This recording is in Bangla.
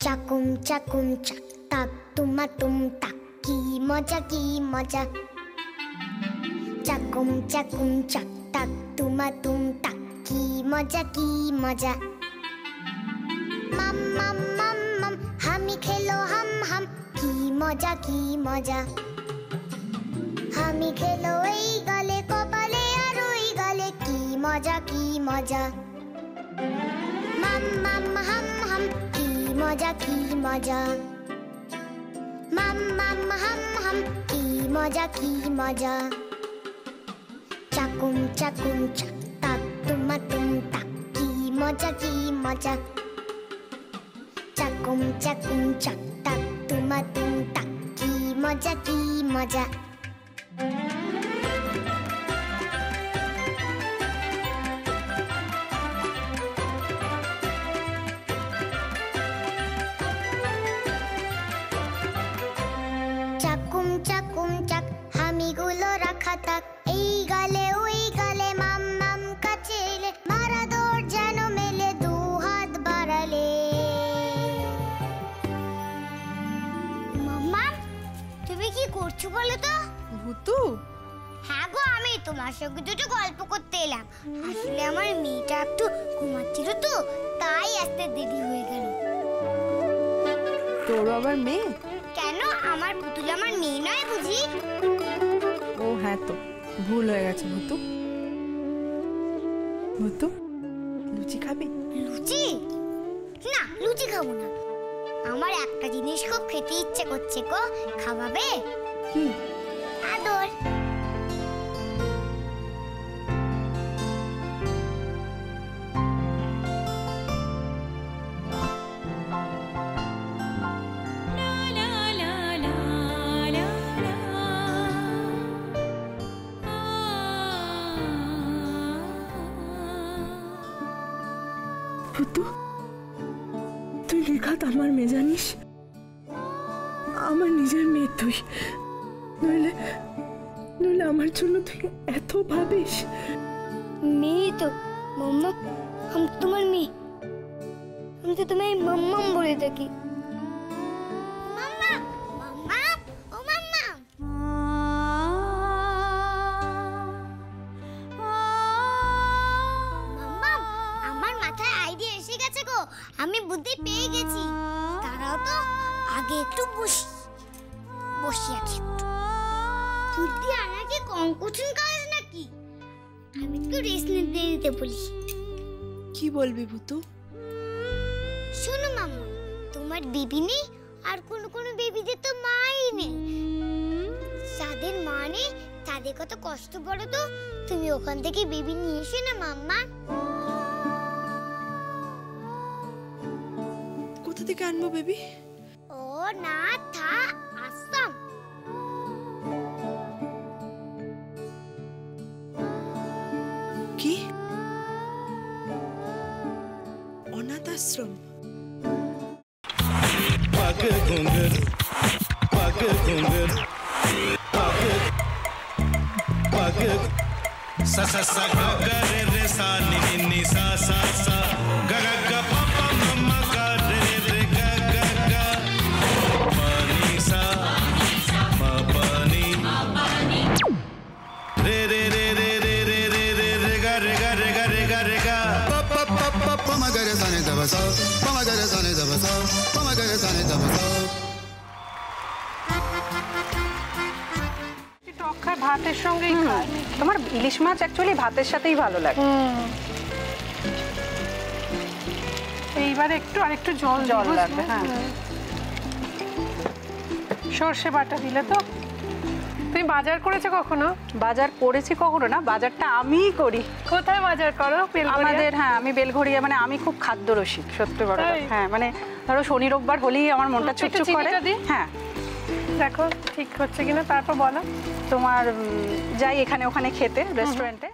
চাকুম চাকুম চাক তাক তুমা তুম তাক, কি মজা কি মজা। চাকুম চাকুম চাক তাক তুমা তুম তাক, কি মজা কি মজা। মাম মাম মাম মাম হামি খেলো হাম হাম, কি মজা কি মজা। হামি খেলো এই গালে কপালে আর ওই গালে, কি মজা কি মজা। মাম মাম হাম হাম, কি মজা কি মজা। মাম মাম হাম হাম, কি মজা কি মজা। চাকুম চাকুম চাক তাক তুমা তুম তাক, কি মজা কি মজা। চাকুম চাকুম চাক তাক তুমা তুম তাক, কি মজা কি মজা। চাকুম চাকুম চাক হামিগুলো রাখা তাক, এই গালে ওই গালে মাম মাম কাছে এলে, মারা দৌড় যেন মেলে দু হাত বাড়ালে। মাম্মা তুমি কি করছো বলো তো? ভূতু? হ্যাঁ গো, আমি তোমার সঙ্গে দুটো গল্প করতে এলাম। আসলে আমার মেয়েটা একটু ঘুমাচ্ছিল তো, তাই আসতে দেরি হয়ে গেল। তোর আবার মেয়ে? কেন, আমার পুতুল আমার মেয়ে নয় বুঝি? ও হ্যাঁ, তো ভুল হয়ে গেছে। ভূতু ভূতু লুচি খাবি? লুচি? না, লুচি খাবো না। আমার একটা জিনিস খুব খেতে ইচ্ছে করছে গো, খাওয়াবে? কি? আদর। ভূতু, তুই রেখাত আমার মেয়ে জানিস? আমার নিজের মেয়ে তুই, নইলে নইলে আমার জন্য তুই এত ভাবিস? মেয়ে তো মাম্মা, আমি তোমার মেয়ে। আমি তো তোমায় মাম্মাম বলে থাকি। মাম্মা মাম্মা ও মাম্মা। মাম্মা, আমার মাথায় আইডিয়া এসে গেছে গো, আমি বুদ্ধি পেয়ে গেছি। তারাও তো আগে একটু বসি আছি। বুদ্ধি আনা কি কম কঠিন কাজ নাকি? আমি একটু রেস্ট নিতে বলি। কি বলবি ভূতু? শোনো মাম্মা, তোমার বেবি নেই, আর কোন বেবিদের তো মাই নেই। যাদের মা নেই তাদের কত কষ্ট বলো তো। তুমি ওখান থেকে বেবি নিয়ে এসো না মাম্মা। কোথা থেকে আনবো বেবি? ও না, থা আসাম। কি? অনাথ আশ্রম? पग घुंघर पग घुंघर पग सा सा सा ग ग रे रे सा नि नि नि सा सा सा ग ग ग प प म म ग रे रे ग ग ग प नि सा म प नि रे रे रे रे रे रे रे रे रे ग रे ग रे ग रे ग रे ग प प प प प म ग रे सा नि द ब सा प म ग रे सा नि द ब सा प म ग रे सा नि द ब सा। ভাতের সঙ্গেই খায়। তোমার ইলিশ মাছ অ্যাকচুয়ালি ভাতের সাথেই ভালো লাগে। এইবারে আরেকটু জল লাগবে। হ্যাঁ, সর্ষে বাটা দিলে তো। তুমি বাজার করেছো কখনো? বাজার করেছি কখনো না, বাজারটা আমিই করি। কোথায় বাজার করো? আমাদের, হ্যাঁ, আমি বেলঘড়িয়া, মানে আমি খুব খাদ্য রসিক, সত্যি বড়। হ্যাঁ, মানে ধরো শনি রোববার হলেই আমার মনটা চুপচুপ করে। হ্যাঁ, দেখো ঠিক হচ্ছে কিনা, তারপর বলো। তোমার যাই এখানে ওখানে খেতে, রেস্টুরেন্টে।